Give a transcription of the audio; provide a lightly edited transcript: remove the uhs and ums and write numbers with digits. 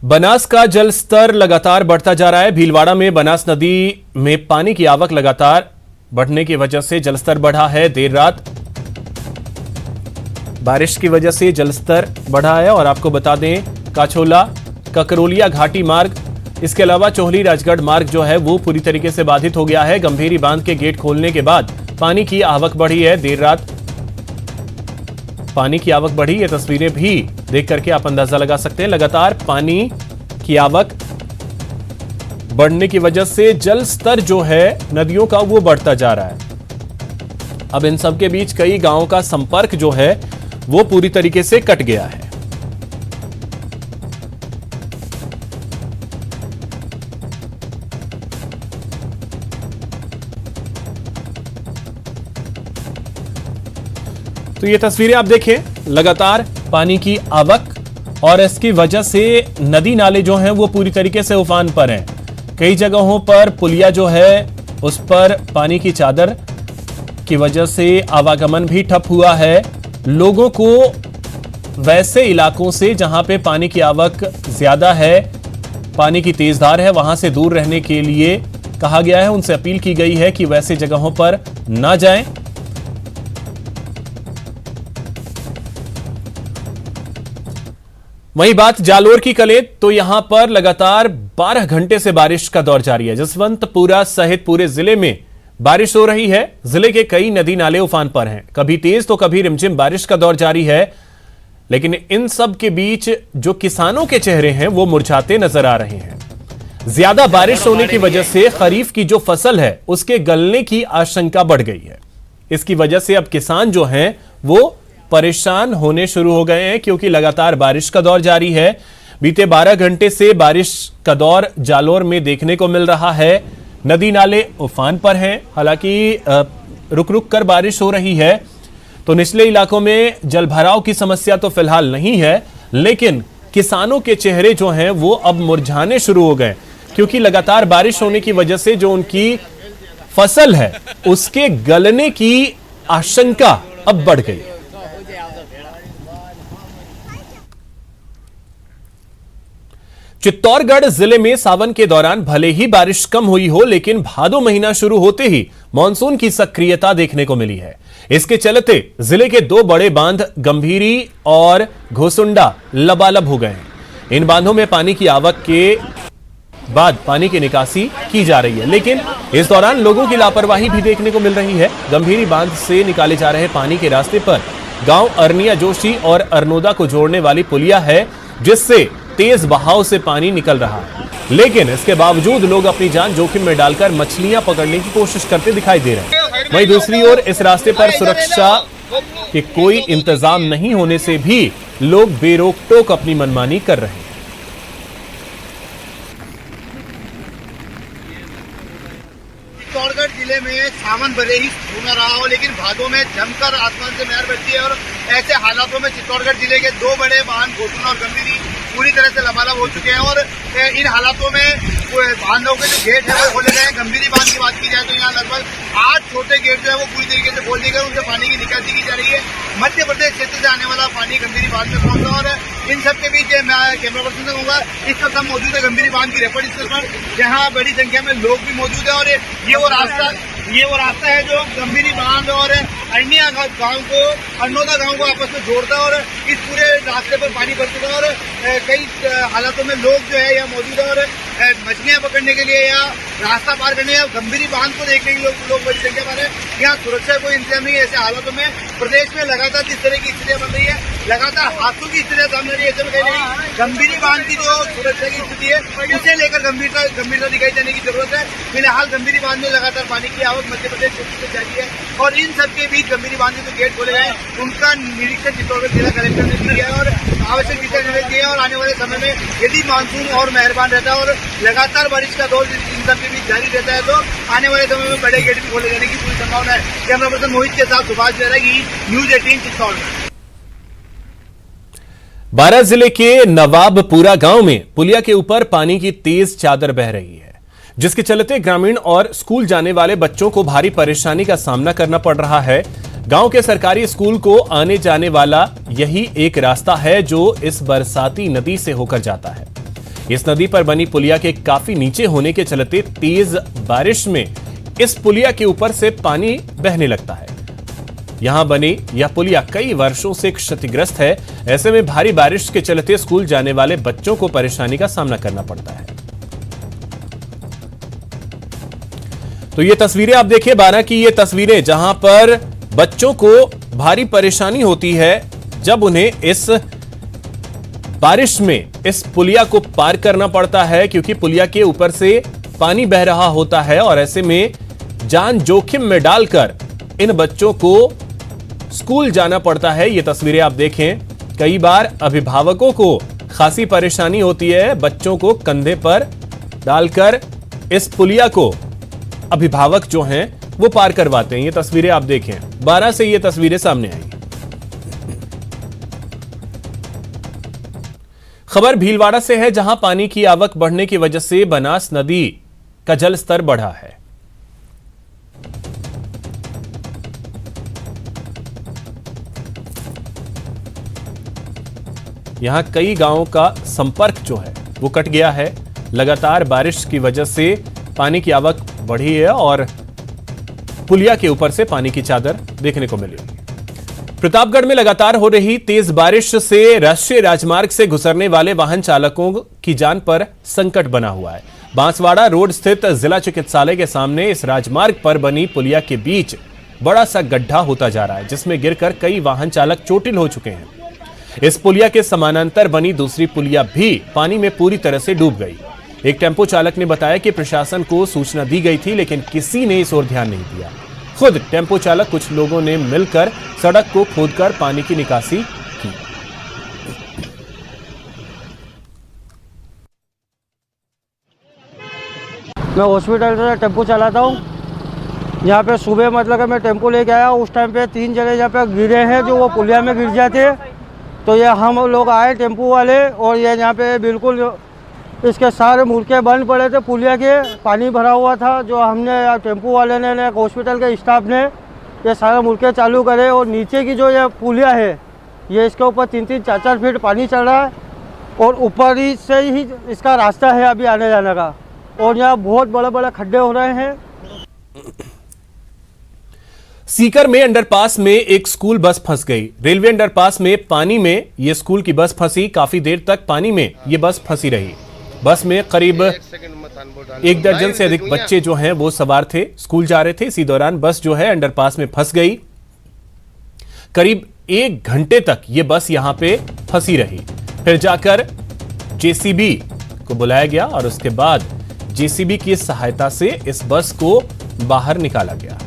बनास का जल स्तर लगातार बढ़ता जा रहा है। भीलवाड़ा में बनास नदी में पानी की आवक लगातार बढ़ने की वजह से जलस्तर बढ़ा है। देर रात बारिश की वजह से जलस्तर बढ़ा है। और आपको बता दें, काछोला ककरोलिया घाटी मार्ग, इसके अलावा चोहली राजगढ़ मार्ग जो है वो पूरी तरीके से बाधित हो गया है। गंभीरी बांध के गेट खोलने के बाद पानी की आवक बढ़ी है। देर रात पानी की आवक बढ़ी, ये तस्वीरें भी देख करके आप अंदाजा लगा सकते हैं। लगातार पानी की आवक बढ़ने की वजह से जल स्तर जो है नदियों का वो बढ़ता जा रहा है। अब इन सब के बीच कई गांवों का संपर्क जो है वो पूरी तरीके से कट गया है। तो ये तस्वीरें आप देखें, लगातार पानी की आवक और इसकी वजह से नदी नाले जो हैं वो पूरी तरीके से उफान पर हैं। कई जगहों पर पुलिया जो है उस पर पानी की चादर की वजह से आवागमन भी ठप हुआ है। लोगों को वैसे इलाकों से जहां पे पानी की आवक ज्यादा है, पानी की तेज धार है, वहां से दूर रहने के लिए कहा गया है। उनसे अपील की गई है कि वैसे जगहों पर ना जाएं। वहीं बात जालोर की करें तो यहां पर लगातार 12 घंटे से बारिश का दौर जारी है। जसवंतपुरा सहित पूरे जिले में बारिश हो रही है। जिले के कई नदी नाले उफान पर हैं। कभी तेज तो कभी रिमझिम बारिश का दौर जारी है। लेकिन इन सब के बीच जो किसानों के चेहरे हैं वो मुरझाते नजर आ रहे हैं। ज्यादा बारिश होने की वजह से खरीफ की जो फसल है उसके गलने की आशंका बढ़ गई है। इसकी वजह से अब किसान जो हैं वो परेशान होने शुरू हो गए हैं, क्योंकि लगातार बारिश का दौर जारी है। बीते 12 घंटे से बारिश का दौर जालोर में देखने को मिल रहा है। नदी नाले उफान पर हैं। हालांकि रुक रुक कर बारिश हो रही है, तो निचले इलाकों में जलभराव की समस्या तो फिलहाल नहीं है, लेकिन किसानों के चेहरे जो हैं वो अब मुरझाने शुरू हो गए, क्योंकि लगातार बारिश होने की वजह से जो उनकी फसल है उसके गलने की आशंका अब बढ़ गई। चित्तौड़गढ़ जिले में सावन के दौरान भले ही बारिश कम हुई हो, लेकिन भादो महीना शुरू होते ही मानसून की सक्रियता देखने को मिली है। इसके चलते जिले के 2 बड़े बांध गंभीरी और घोसुंडा लबालब हो गए हैं। इन बांधों में पानी की आवक के बाद पानी की निकासी की जा रही है, लेकिन इस दौरान लोगों की लापरवाही भी देखने को मिल रही है। गंभीरी बांध से निकाले जा रहे पानी के रास्ते पर गांव अरनिया जोशी और अरनोदा को जोड़ने वाली पुलिया है, जिससे तेज बहाव से पानी निकल रहा है। लेकिन इसके बावजूद लोग अपनी जान जोखिम में डालकर मछलियां पकड़ने की कोशिश करते दिखाई दे रहे हैं। वहीं दूसरी ओर इस रास्ते पर सुरक्षा के कोई इंतजाम नहीं होने से भी लोग बेरोक टोक अपनी मनमानी कर रहे हैं। चित्तौड़गढ़ जिले में सावन भले ही होना रहा हो, लेकिन भादों में जमकर आसमान से मेहर बरती है। और ऐसे हालातों में चित्तौड़गढ़ जिले के 2 बड़े बांध घोसुंडा और गंभीरी पूरी तरह से लबालब हो चुके हैं। और इन हालातों में बांधों के जो गेट है वो खोले गए हैं। गंभीरी बांध की बात की जाए तो यहाँ लगभग 8 छोटे गेट जो है वो पूरी तरीके से खोल दिए गए, उनसे पानी की निकासी की जा रही है। मध्य प्रदेश क्षेत्र से आने वाला पानी गंभीरी बांध में पहुंचा। और इन सबके बीच मैं कैमरा पर्सन से कहूँगा, इस वक्त हम मौजूद है गंभीरी बांध की रेपड़ स्थल पर, जहाँ बड़ी संख्या में लोग भी मौजूद है। और ये वो रास्ता है जो गंभीरी बांध और अन्य गांव को, अरनोदा गांव को आपस में जोड़ता है। और इस पूरे रास्ते पर पानी भर चुका है और कई हालातों में लोग जो है यहाँ मौजूद है। और मछलियां पकड़ने के लिए या रास्ता पार करने या गंभीरी बांध को देखने के लिए लोग बड़ी संख्या पर है। यहाँ सुरक्षा कोई इंतजाम नहीं है। ऐसे हालातों में प्रदेश में लगातार इस तरह की स्थितियां बन रही है, लगातार हादसों की स्थितियां सामने आ रही है। ऐसे में कहीं नहीं, गंभीरी बांध की जो सुरक्षा की स्थिति है उसे लेकर गंभीरता दिखाई देने की जरूरत है। फिलहाल गंभीरी बांध में लगातार पानी की आवक मध्य प्रदेश क्षेत्र से जारी है। और इन सबके बीच गंभीरी बांध के जो गेट खोले गए उनका निरीक्षण चित्तौड़गढ़ जिला कलेक्टर ने किया है और आवश्यक दिशा निर्देश दिए। और आने वाले समय में यदि मानसून और मेहरबान रहता है और लगातार बारिश का दौर इन सब के बीच जारी रहता है तो आने वाले समय में बड़े गेट भी खोले जाने की पूरी संभावना है। कैमरा पर्सन मोहित के साथ सुभाष जयरागी, न्यूज 18 चित्तौड़गढ़। बारां जिले के नवाबपुरा गांव में पुलिया के ऊपर पानी की तेज चादर बह रही है, जिसके चलते ग्रामीण और स्कूल जाने वाले बच्चों को भारी परेशानी का सामना करना पड़ रहा है। गांव के सरकारी स्कूल को आने जाने वाला यही एक रास्ता है जो इस बरसाती नदी से होकर जाता है। इस नदी पर बनी पुलिया के काफी नीचे होने के चलते तेज बारिश में इस पुलिया के ऊपर से पानी बहने लगता है। यहां बनी यह पुलिया कई वर्षों से क्षतिग्रस्त है। ऐसे में भारी बारिश के चलते स्कूल जाने वाले बच्चों को परेशानी का सामना करना पड़ता है। तो ये तस्वीरें आप देखिए, 12 की ये तस्वीरें जहां पर बच्चों को भारी परेशानी होती है जब उन्हें इस बारिश में इस पुलिया को पार करना पड़ता है, क्योंकि पुलिया के ऊपर से पानी बह रहा होता है और ऐसे में जान जोखिम में डालकर इन बच्चों को स्कूल जाना पड़ता है। ये तस्वीरें आप देखें, कई बार अभिभावकों को खासी परेशानी होती है बच्चों को कंधे पर डालकर इस पुलिया को अभिभावक जो हैं वो पार करवाते हैं। ये तस्वीरें आप देखें, 12 से ये तस्वीरें सामने आई। खबर भीलवाड़ा से है, जहां पानी की आवक बढ़ने की वजह से बनास नदी का जल स्तर बढ़ा है। यहां कई गांवों का संपर्क जो है वो कट गया है। लगातार बारिश की वजह से पानी की आवक बढ़ी है और पुलिया के ऊपर से पानी की चादर देखने को मिली। प्रतापगढ़ में लगातार हो रही तेज बारिश से राष्ट्रीय राजमार्ग से गुजरने वाले वाहन चालकों की जान पर संकट बना हुआ है। बांसवाड़ा रोड स्थित जिला चिकित्सालय के सामने इस राजमार्ग पर बनी पुलिया के बीच बड़ा सा गड्ढा होता जा रहा है, जिसमें गिरकर कई वाहन चालक चोटिल हो चुके हैं। इस पुलिया के समानांतर बनी दूसरी पुलिया भी पानी में पूरी तरह से डूब गई। एक टेम्पो चालक ने बताया कि प्रशासन को सूचना दी गई थी, लेकिन किसी ने इस ओर ध्यान नहीं दिया। खुद टेम्पो चालक कुछ लोगों ने मिलकर सड़क को खोदकर पानी की निकासी की। मैं हॉस्पिटल से टेम्पो चलाता हूँ। यहाँ पे सुबह मतलब मैं टेम्पो लेके आया, उस टाइम पे 3 जने यहाँ पे गिरे हैं जो वो पुलिया में गिर जाते। तो ये हम लोग आए टेम्पो वाले और ये यहाँ पे बिल्कुल इसके सारे मुड़के बंद पड़े थे, पुलिया के पानी भरा हुआ था। जो हमने टेम्पो वाले ने हॉस्पिटल के स्टाफ ने ये सारे मुड़के चालू करे और नीचे की जो ये पुलिया है ये इसके ऊपर 3-3, 4-4 फीट पानी चढ़ रहा है और ऊपर ही से ही इसका रास्ता है अभी आने जाने का। और यहाँ बहुत बड़े बड़े खड्डे हो रहे हैं। सीकर में अंडरपास में एक स्कूल बस फंस गई। रेलवे अंडरपास में पानी में ये स्कूल की बस फंसी। काफी देर तक पानी में ये बस फंसी रही। बस में करीब 1 दर्जन से अधिक बच्चे जो हैं वो सवार थे, स्कूल जा रहे थे। इसी दौरान बस जो है अंडरपास में फंस गई। करीब 1 घंटे तक ये बस यहां पे फंसी रही। फिर जाकर जेसीबी को बुलाया गया और उसके बाद जेसीबी की सहायता से इस बस को बाहर निकाला गया।